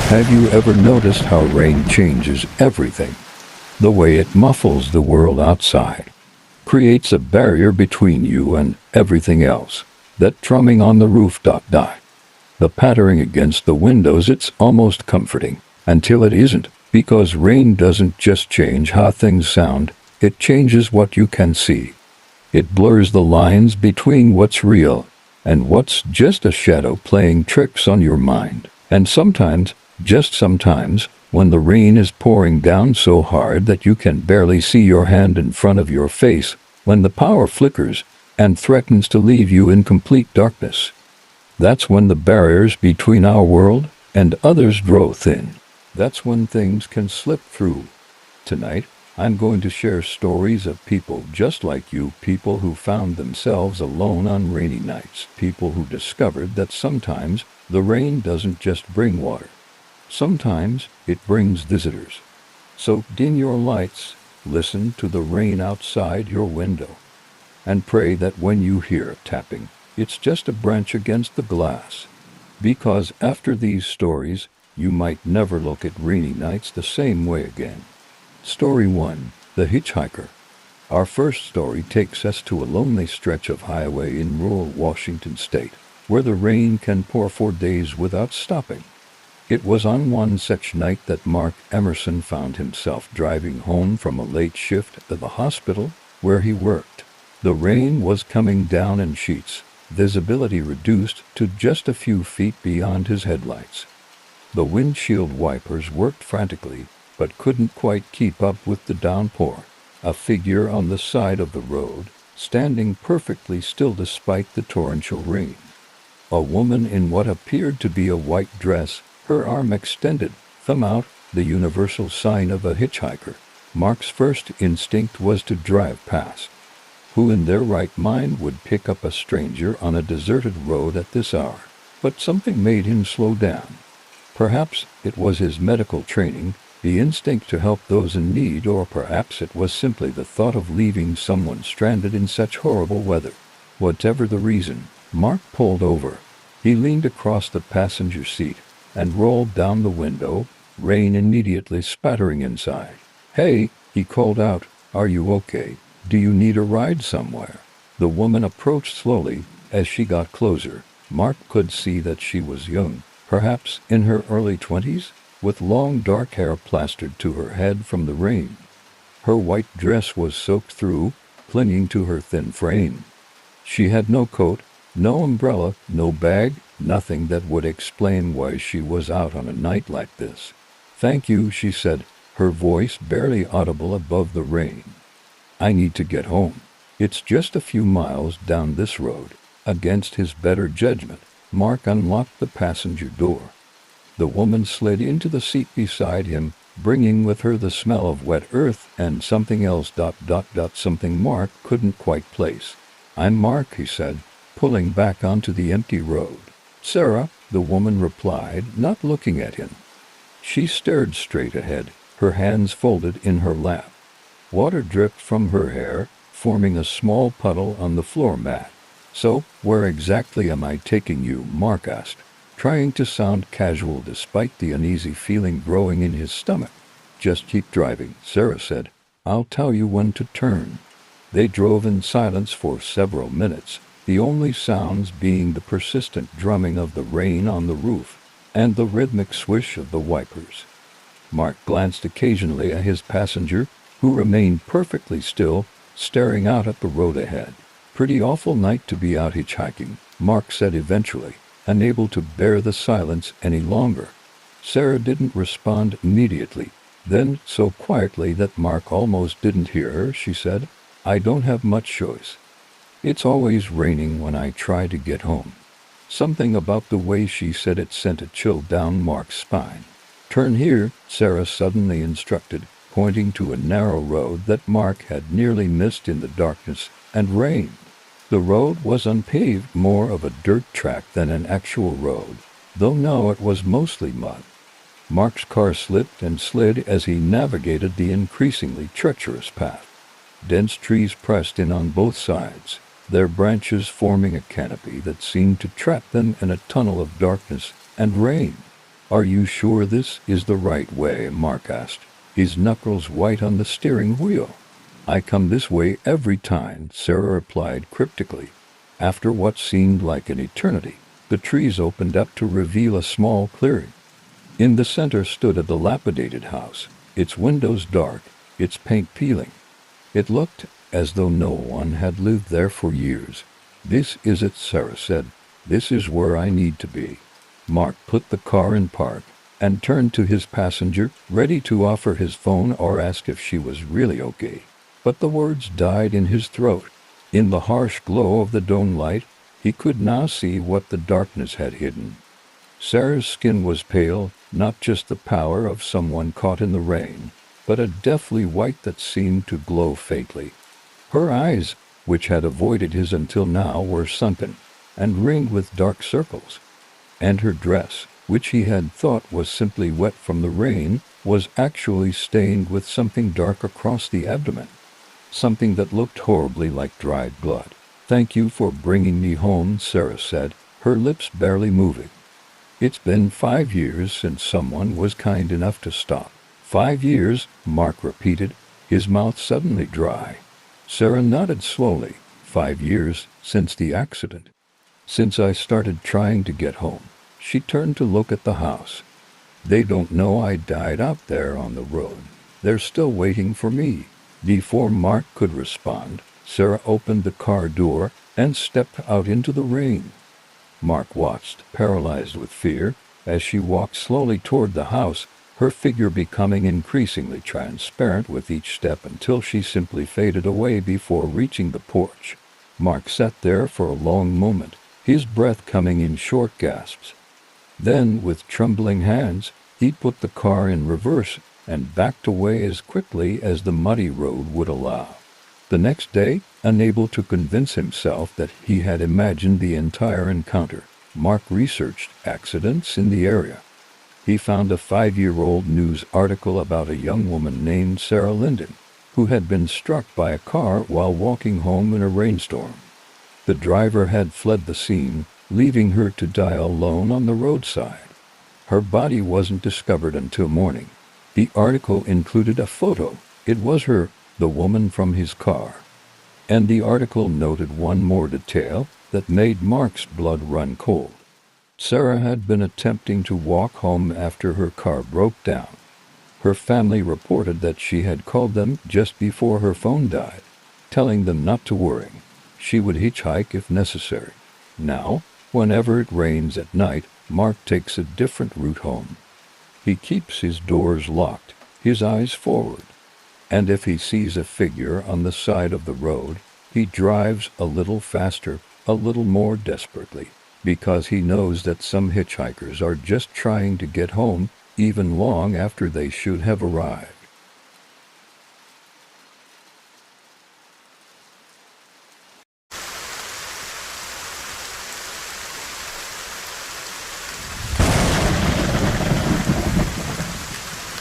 Have you ever noticed how rain changes everything? The way it muffles the world outside, creates a barrier between you and everything else. That drumming on the roof. The pattering against the windows, it's almost comforting, until it isn't, because rain doesn't just change how things sound, it changes what you can see. It blurs the lines between what's real and what's just a shadow playing tricks on your mind. And sometimes, just sometimes, when the rain is pouring down so hard that you can barely see your hand in front of your face, when the power flickers and threatens to leave you in complete darkness, that's when the barriers between our world and others grow thin. That's when things can slip through. Tonight, I'm going to share stories of people just like you, people who found themselves alone on rainy nights, people who discovered that sometimes the rain doesn't just bring water. Sometimes it brings visitors. So dim your lights, listen to the rain outside your window, and pray that when you hear tapping, it's just a branch against the glass. Because after these stories, you might never look at rainy nights the same way again. Story 1. The Hitchhiker. Our first story takes us to a lonely stretch of highway in rural Washington state, where the rain can pour for days without stopping. It was on one such night that Mark Emerson found himself driving home from a late shift at the hospital where he worked. The rain was coming down in sheets, visibility reduced to just a few feet beyond his headlights. The windshield wipers worked frantically, but couldn't quite keep up with the downpour. A figure on the side of the road, standing perfectly still despite the torrential rain. A woman in what appeared to be a white dress, her arm extended, thumb out, the universal sign of a hitchhiker. Mark's first instinct was to drive past. Who in their right mind would pick up a stranger on a deserted road at this hour? But something made him slow down. Perhaps it was his medical training, the instinct to help those in need, or perhaps it was simply the thought of leaving someone stranded in such horrible weather. Whatever the reason, Mark pulled over. He leaned across the passenger seat and rolled down the window, rain immediately spattering inside. "Hey," he called out, "are you okay? Do you need a ride somewhere?" The woman approached slowly. As she got closer, Mark could see that she was young, perhaps in her early 20s, with long dark hair plastered to her head from the rain. Her white dress was soaked through, clinging to her thin frame. She had no coat, no umbrella, no bag, nothing that would explain why she was out on a night like this. "Thank you," she said, her voice barely audible above the rain. "I need to get home. It's just a few miles down this road." Against his better judgment, Mark unlocked the passenger door. The woman slid into the seat beside him, bringing with her the smell of wet earth and something else. Something Mark couldn't quite place. "I'm Mark," he said, pulling back onto the empty road. "Sarah," the woman replied, not looking at him. She stared straight ahead, her hands folded in her lap. Water dripped from her hair, forming a small puddle on the floor mat. "So, where exactly am I taking you?" Mark asked, trying to sound casual despite the uneasy feeling growing in his stomach. "Just keep driving," Sarah said. "I'll tell you when to turn." They drove in silence for several minutes, the only sounds being the persistent drumming of the rain on the roof and the rhythmic swish of the wipers. Mark glanced occasionally at his passenger, who remained perfectly still, staring out at the road ahead. "Pretty awful night to be out hitchhiking," Mark said eventually, unable to bear the silence any longer. Sarah didn't respond immediately. Then, so quietly that Mark almost didn't hear her, she said, "I don't have much choice. It's always raining when I try to get home." Something about the way she said it sent a chill down Mark's spine. "Turn here," Sarah suddenly instructed, pointing to a narrow road that Mark had nearly missed in the darkness and rain. The road was unpaved, more of a dirt track than an actual road, though now it was mostly mud. Mark's car slipped and slid as he navigated the increasingly treacherous path. Dense trees pressed in on both sides, their branches forming a canopy that seemed to trap them in a tunnel of darkness and rain. "Are you sure this is the right way?" Mark asked, his knuckles white on the steering wheel. "I come this way every time," Sarah replied cryptically. After what seemed like an eternity, the trees opened up to reveal a small clearing. In the center stood a dilapidated house, its windows dark, its paint peeling. It looked as though no one had lived there for years. "This is it," Sarah said. "This is where I need to be." Mark put the car in park and turned to his passenger, ready to offer his phone or ask if she was really okay. But the words died in his throat. In the harsh glow of the dome light, he could now see what the darkness had hidden. Sarah's skin was pale, not just the pallor of someone caught in the rain, but a deathly white that seemed to glow faintly. Her eyes, which had avoided his until now, were sunken and ringed with dark circles. And her dress, which he had thought was simply wet from the rain, was actually stained with something dark across the abdomen. Something that looked horribly like dried blood. "Thank you for bringing me home," Sarah said, her lips barely moving. "It's been 5 years since someone was kind enough to stop." "5 years," Mark repeated, his mouth suddenly dry. Sarah nodded slowly. "5 years since the accident. Since I started trying to get home." She turned to look at the house. "They don't know I died out there on the road. They're still waiting for me." Before Mark could respond, Sarah opened the car door and stepped out into the rain. Mark watched, paralyzed with fear, as she walked slowly toward the house, her figure becoming increasingly transparent with each step until she simply faded away before reaching the porch. Mark sat there for a long moment, his breath coming in short gasps. Then, with trembling hands, he put the car in reverse and backed away as quickly as the muddy road would allow. The next day, unable to convince himself that he had imagined the entire encounter, Mark researched accidents in the area. He found a 5-year-old news article about a young woman named Sarah Linden, who had been struck by a car while walking home in a rainstorm. The driver had fled the scene, leaving her to die alone on the roadside. Her body wasn't discovered until morning. The article included a photo. It was her, the woman from his car. And the article noted one more detail that made Mark's blood run cold. Sarah had been attempting to walk home after her car broke down. Her family reported that she had called them just before her phone died, telling them not to worry. She would hitchhike if necessary. Now, whenever it rains at night, Mark takes a different route home. He keeps his doors locked, his eyes forward. And if he sees a figure on the side of the road, he drives a little faster, a little more desperately, because he knows that some hitchhikers are just trying to get home, even long after they should have arrived.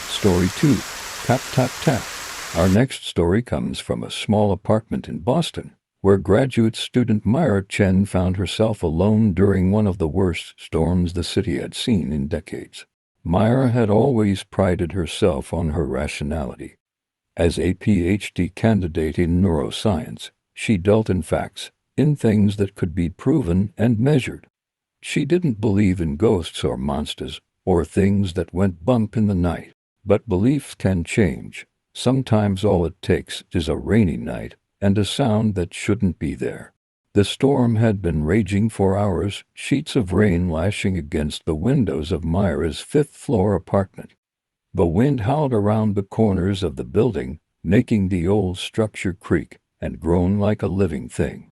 Story 2. Tap, tap, tap. Our next story comes from a small apartment in Boston, where graduate student Myra Chen found herself alone during one of the worst storms the city had seen in decades. Myra had always prided herself on her rationality. As a PhD candidate in neuroscience, she dealt in facts, in things that could be proven and measured. She didn't believe in ghosts or monsters, or things that went bump in the night. But beliefs can change. Sometimes all it takes is a rainy night and a sound that shouldn't be there. The storm had been raging for hours, sheets of rain lashing against the windows of Myra's fifth-floor apartment. The wind howled around the corners of the building, making the old structure creak and groan like a living thing.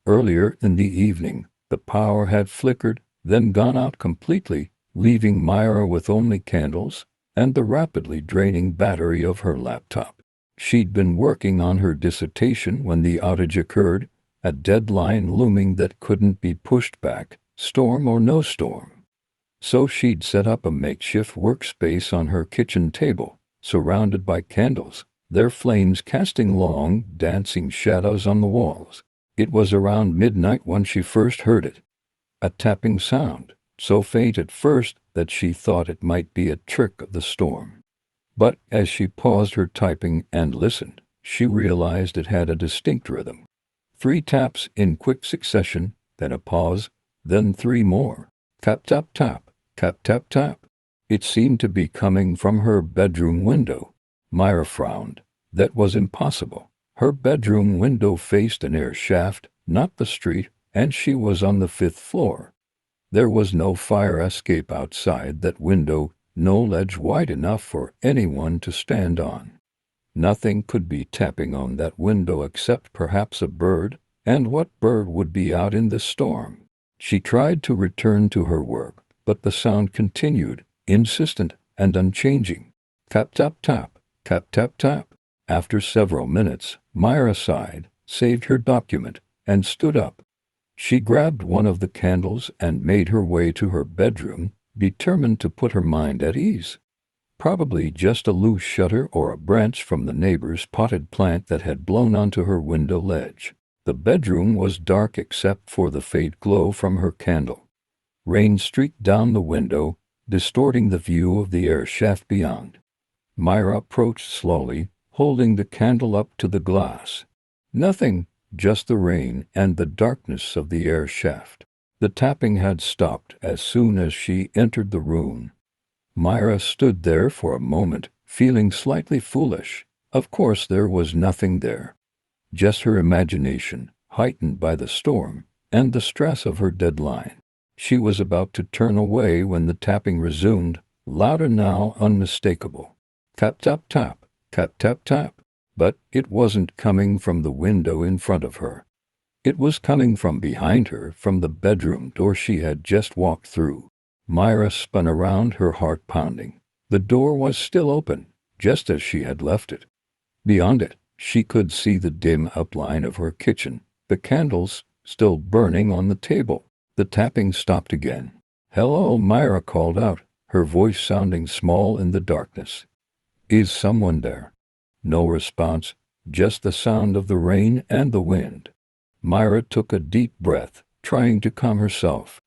Earlier in the evening, the power had flickered, then gone out completely, leaving Myra with only candles and the rapidly draining battery of her laptop. She'd been working on her dissertation when the outage occurred, a deadline looming that couldn't be pushed back, storm or no storm. So she'd set up a makeshift workspace on her kitchen table, surrounded by candles, their flames casting long, dancing shadows on the walls. It was around midnight when she first heard it. A tapping sound, so faint at first that she thought it might be a trick of the storm. But as she paused her typing and listened, she realized it had a distinct rhythm. 3 taps in quick succession, then a pause, then 3 more. Tap, tap, tap, tap, tap, tap. It seemed to be coming from her bedroom window. Myra frowned. That was impossible. Her bedroom window faced an air shaft, not the street, and she was on the 5th floor. There was no fire escape outside that window, no ledge wide enough for anyone to stand on. Nothing could be tapping on that window except perhaps a bird, and what bird would be out in the storm? She tried to return to her work, but the sound continued, insistent and unchanging. Tap, tap, tap, tap, tap, tap. After several minutes, Myra sighed, saved her document, and stood up. She grabbed one of the candles and made her way to her bedroom, determined to put her mind at ease. Probably just a loose shutter or a branch from the neighbor's potted plant that had blown onto her window ledge. The bedroom was dark except for the faint glow from her candle. Rain streaked down the window, distorting the view of the air shaft beyond. Myra approached slowly, holding the candle up to the glass. Nothing, just the rain and the darkness of the air shaft. The tapping had stopped as soon as she entered the room. Myra stood there for a moment, feeling slightly foolish. Of course there was nothing there. Just her imagination, heightened by the storm and the stress of her deadline. She was about to turn away when the tapping resumed, louder now, unmistakable. Tap, tap, tap, tap, tap, tap. But it wasn't coming from the window in front of her. It was coming from behind her, from the bedroom door she had just walked through. Myra spun around, her heart pounding. The door was still open, just as she had left it. Beyond it, she could see the dim outline of her kitchen, the candles still burning on the table. The tapping stopped again. "Hello," Myra called out, her voice sounding small in the darkness. "Is someone there?" No response, just the sound of the rain and the wind. Myra took a deep breath, trying to calm herself.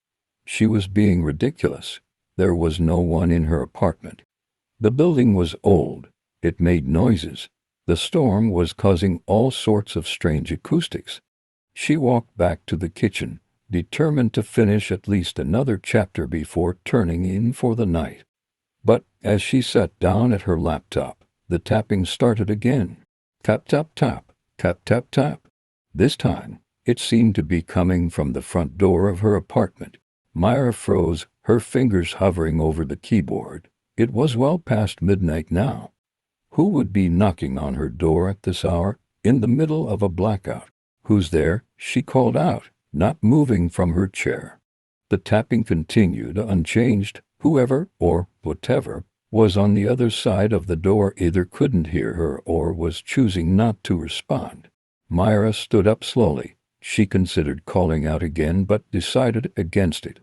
She was being ridiculous. There was no one in her apartment. The building was old. It made noises. The storm was causing all sorts of strange acoustics. She walked back to the kitchen, determined to finish at least another chapter before turning in for the night. But as she sat down at her laptop, the tapping started again. Tap, tap, tap, tap, tap, tap. This time, it seemed to be coming from the front door of her apartment. Myra froze, her fingers hovering over the keyboard. It was well past midnight now. Who would be knocking on her door at this hour, in the middle of a blackout? "Who's there?" she called out, not moving from her chair. The tapping continued unchanged. Whoever, or whatever, was on the other side of the door either couldn't hear her or was choosing not to respond. Myra stood up slowly. She considered calling out again but decided against it.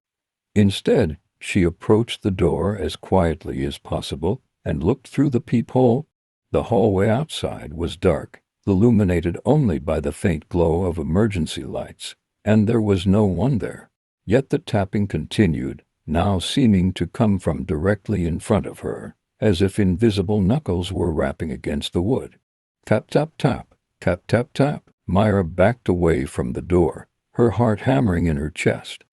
Instead, she approached the door as quietly as possible and looked through the peephole. The hallway outside was dark, illuminated only by the faint glow of emergency lights, and there was no one there. Yet the tapping continued, now seeming to come from directly in front of her, as if invisible knuckles were rapping against the wood. Tap, tap, tap, tap, tap, tap. Myra backed away from the door, her heart hammering in her chest.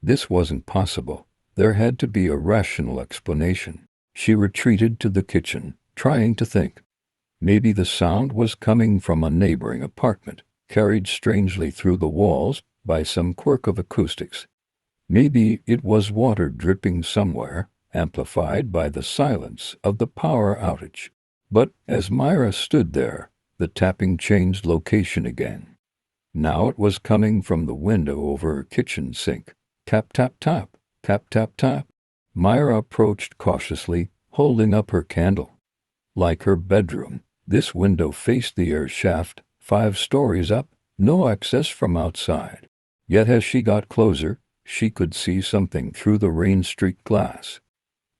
This wasn't possible. There had to be a rational explanation. She retreated to the kitchen, trying to think. Maybe the sound was coming from a neighboring apartment, carried strangely through the walls by some quirk of acoustics. Maybe it was water dripping somewhere, amplified by the silence of the power outage. But as Myra stood there, the tapping changed location again. Now it was coming from the window over her kitchen sink. Tap, tap, tap, tap, tap, tap. Myra approached cautiously, holding up her candle. Like her bedroom, this window faced the air shaft, 5 stories up, no access from outside. Yet as she got closer, she could see something through the rain-streaked glass.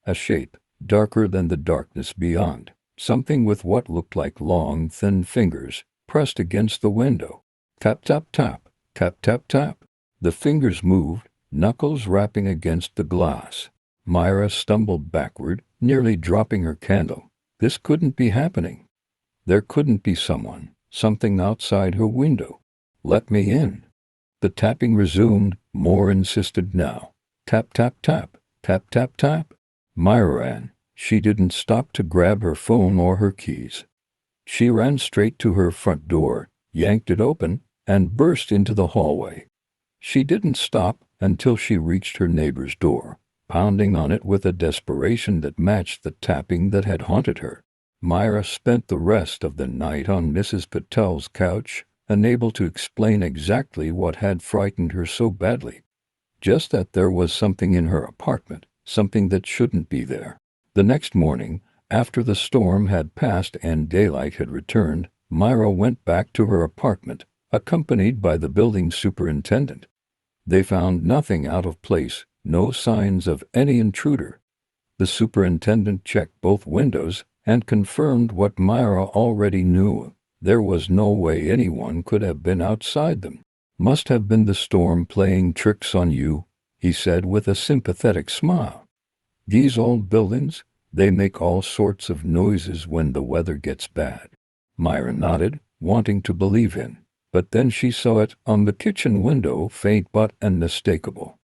A shape, darker than the darkness beyond. Something with what looked like long, thin fingers, pressed against the window. Tap, tap, tap, tap, tap, tap. The fingers moved, knuckles rapping against the glass. Myra stumbled backward, nearly dropping her candle. This couldn't be happening. There couldn't be something outside her window. "Let me in." The tapping resumed, more insisted now. Tap, tap, tap, tap, tap, tap. Myra ran. She didn't stop to grab her phone or her keys. She ran straight to her front door, yanked it open, and burst into the hallway. She didn't stop until she reached her neighbor's door, pounding on it with a desperation that matched the tapping that had haunted her. Myra spent the rest of the night on Mrs. Patel's couch, unable to explain exactly what had frightened her so badly. Just that there was something in her apartment, something that shouldn't be there. The next morning, after the storm had passed and daylight had returned, Myra went back to her apartment, accompanied by the building superintendent. They found nothing out of place, no signs of any intruder. The superintendent checked both windows and confirmed what Myra already knew. There was no way anyone could have been outside them. "Must have been the storm playing tricks on you," he said with a sympathetic smile. "These old buildings, they make all sorts of noises when the weather gets bad." Myra nodded, wanting to believe him, but then she saw it on the kitchen window, faint but unmistakable.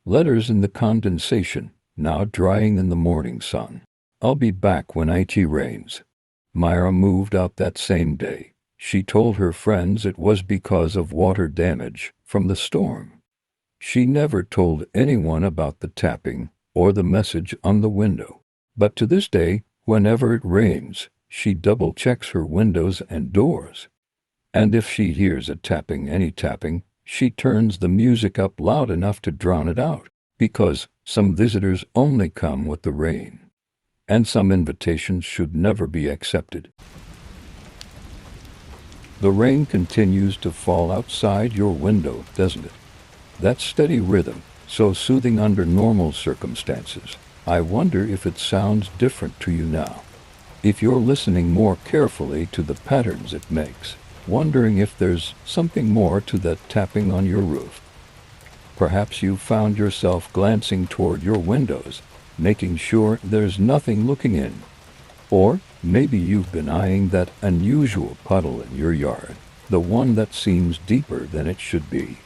Letters in the condensation, now drying in the morning sun. "I'll be back when it rains." Myra moved out that same day. She told her friends it was because of water damage from the storm. She never told anyone about the tapping or the message on the window. But to this day, whenever it rains, she double-checks her windows and doors. And if she hears any tapping, she turns the music up loud enough to drown it out, because some visitors only come with the rain. And some invitations should never be accepted. The rain continues to fall outside your window, doesn't it? That steady rhythm, so soothing under normal circumstances. I wonder if it sounds different to you now. If you're listening more carefully to the patterns it makes, wondering if there's something more to that tapping on your roof. Perhaps you found yourself glancing toward your windows, making sure there's nothing looking in. Or maybe you've been eyeing that unusual puddle in your yard, the one that seems deeper than it should be.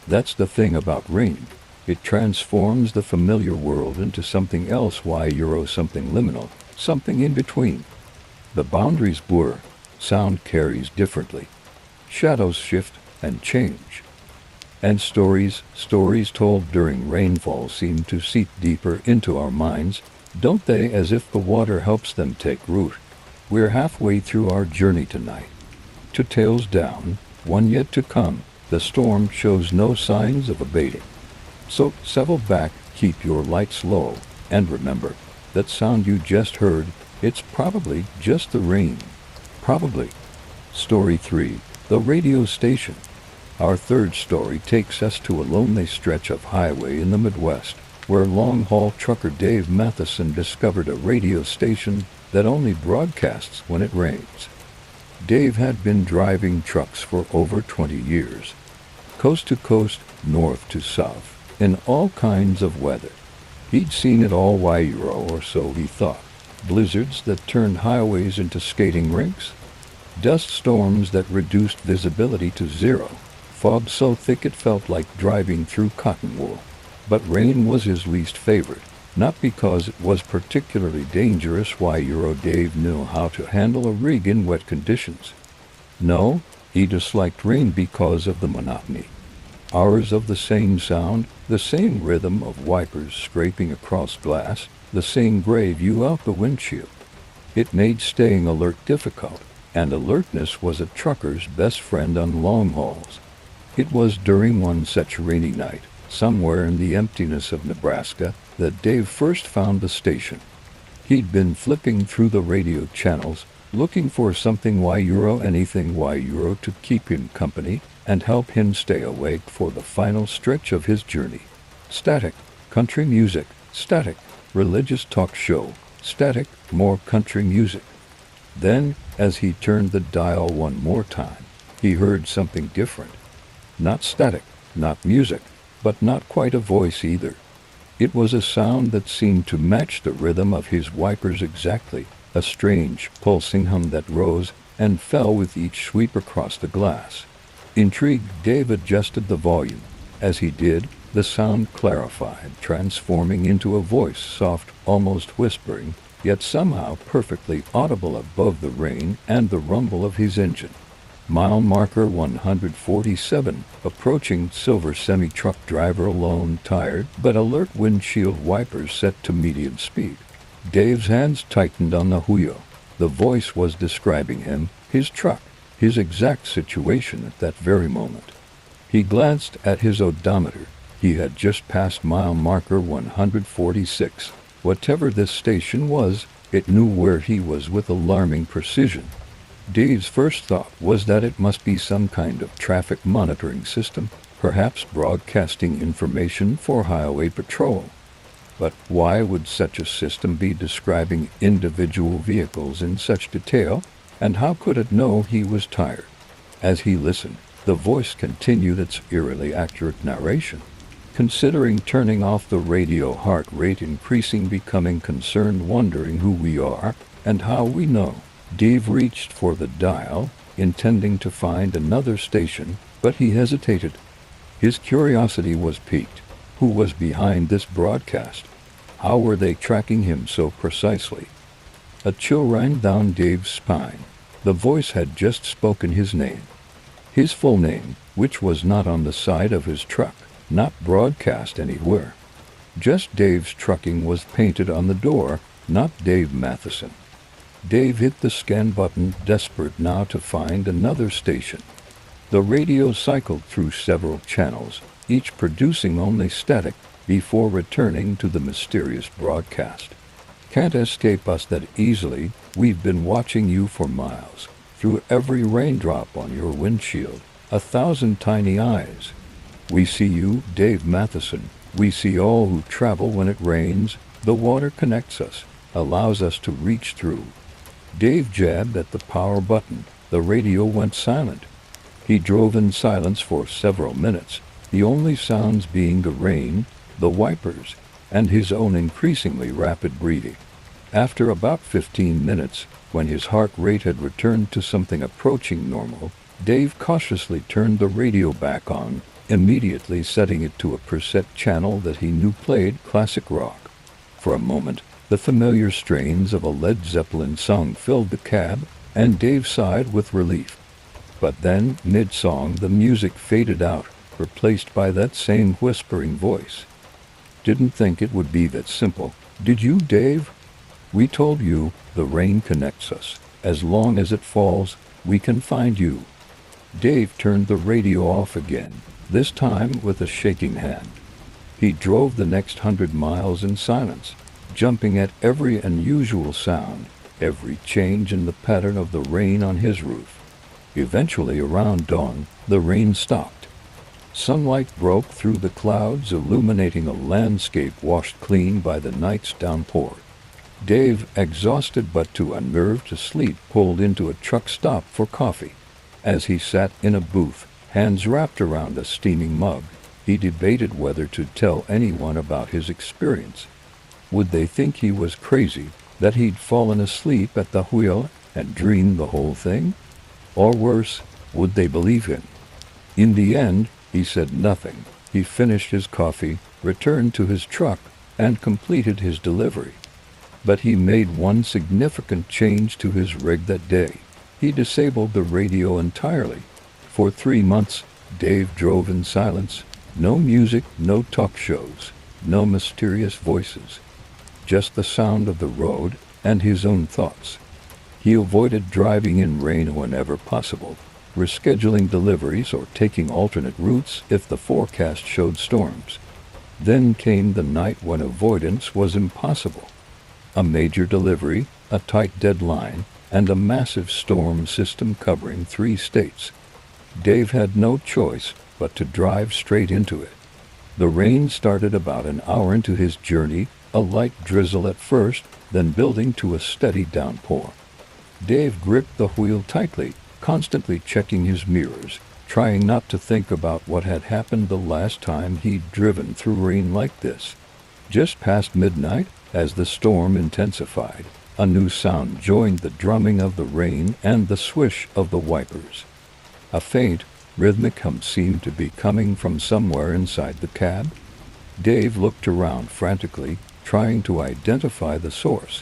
That's the thing about rain. It transforms the familiar world into something else, something liminal, something in between. The boundaries blur, sound carries differently, shadows shift and change. And stories told during rainfall seem to seep deeper into our minds, don't they, as if the water helps them take root. We're halfway through our journey tonight. To Tales Down, one yet to come. The storm shows no signs of abating. So settle back, keep your lights low, and remember, that sound you just heard, it's probably just the rain. Probably. Story 3, The Radio Station. Our third story takes us to a lonely stretch of highway in the Midwest, where long-haul trucker Dave Matheson discovered a radio station that only broadcasts when it rains. Dave had been driving trucks for over 20 years, coast to coast, north to south, in all kinds of weather. He'd seen it all, or so he thought. Blizzards that turned highways into skating rinks, dust storms that reduced visibility to zero, fog so thick it felt like driving through cotton wool. But rain was his least favorite, not because it was particularly dangerous. Dave knew how to handle a rig in wet conditions. No, he disliked rain because of the monotony. Hours of the same sound, the same rhythm of wipers scraping across glass, the same gray view out the windshield. It made staying alert difficult, and alertness was a trucker's best friend on long hauls. It was during one such rainy night, somewhere in the emptiness of Nebraska, that Dave first found the station. He'd been flipping through the radio channels, looking for something anything to keep him company and help him stay awake for the final stretch of his journey. Static, country music, static, religious talk show, static, more country music. Then, as he turned the dial one more time, he heard something different. Not static, not music, but not quite a voice either. It was a sound that seemed to match the rhythm of his wipers exactly, a strange, pulsing hum that rose and fell with each sweep across the glass. Intrigued, Dave adjusted the volume. As he did, the sound clarified, transforming into a voice, soft, almost whispering, yet somehow perfectly audible above the rain and the rumble of his engine. Mile marker 147, approaching. Silver semi-truck driver alone, tired but alert, windshield wipers set to medium speed. Dave's hands tightened on the wheel. The voice was describing him, his truck, his exact situation at that very moment. He glanced at his odometer. He had just passed mile marker 146. Whatever this station was, it knew where he was with alarming precision. Dave's first thought was that it must be some kind of traffic monitoring system, perhaps broadcasting information for highway patrol. But why would such a system be describing individual vehicles in such detail, and how could it know he was tired? As he listened, the voice continued its eerily accurate narration. Considering turning off the radio, heart rate increasing, becoming concerned, wondering who we are and how we know. Dave reached for the dial, intending to find another station, but he hesitated. His curiosity was piqued. Who was behind this broadcast? How were they tracking him so precisely? A chill ran down Dave's spine. The voice had just spoken his name. His full name, which was not on the side of his truck, not broadcast anywhere. Just Dave's Trucking was painted on the door, not Dave Matheson. Dave hit the scan button, desperate now to find another station. The radio cycled through several channels, each producing only static, before returning to the mysterious broadcast. Can't escape us that easily. We've been watching you for miles, through every raindrop on your windshield, 1,000 tiny eyes. We see you, Dave Matheson. We see all who travel when it rains. The water connects us, allows us to reach through. Dave jabbed at the power button. The radio went silent. He drove in silence for several minutes, the only sounds being the rain, the wipers, and his own increasingly rapid breathing. After about 15 minutes, when his heart rate had returned to something approaching normal, Dave cautiously turned the radio back on, immediately setting it to a preset channel that he knew played classic rock. For a moment, the familiar strains of a Led Zeppelin song filled the cab, and Dave sighed with relief. But then, mid-song, the music faded out, replaced by that same whispering voice. Didn't think it would be that simple, did you, Dave? We told you, the rain connects us. As long as it falls, we can find you. Dave turned the radio off again, this time with a shaking hand. He drove the next 100 miles in silence, jumping at every unusual sound, every change in the pattern of the rain on his roof. Eventually, around dawn, the rain stopped. Sunlight broke through the clouds, illuminating a landscape washed clean by the night's downpour. Dave, exhausted but too unnerved to sleep, pulled into a truck stop for coffee. As he sat in a booth, hands wrapped around a steaming mug, he debated whether to tell anyone about his experience. Would they think he was crazy, that he'd fallen asleep at the wheel and dreamed the whole thing? Or worse, would they believe him? In the end, he said nothing. He finished his coffee, returned to his truck, and completed his delivery. But he made one significant change to his rig that day. He disabled the radio entirely. For 3 months, Dave drove in silence. No music, no talk shows, no mysterious voices. Just the sound of the road and his own thoughts. He avoided driving in rain whenever possible, rescheduling deliveries or taking alternate routes if the forecast showed storms. Then came the night when avoidance was impossible. A major delivery, a tight deadline, and a massive storm system covering 3 states. Dave had no choice but to drive straight into it. The rain started about an hour into his journey, a light drizzle at first, then building to a steady downpour. Dave gripped the wheel tightly, constantly checking his mirrors, trying not to think about what had happened the last time he'd driven through rain like this. Just past midnight, as the storm intensified, a new sound joined the drumming of the rain and the swish of the wipers. A faint, rhythmic hum seemed to be coming from somewhere inside the cab. Dave looked around frantically, trying to identify the source.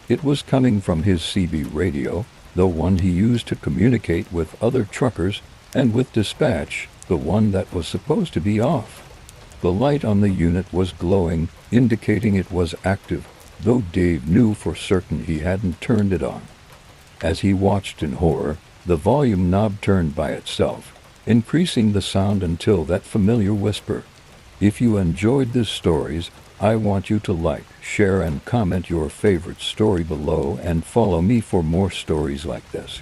It was coming from his CB radio, the one he used to communicate with other truckers and with dispatch, the one that was supposed to be off. The light on the unit was glowing, indicating it was active, though Dave knew for certain he hadn't turned it on. As he watched in horror, the volume knob turned by itself, increasing the sound until that familiar whisper. If you enjoyed these stories, I want you to like, share, and comment your favorite story below, and follow me for more stories like this.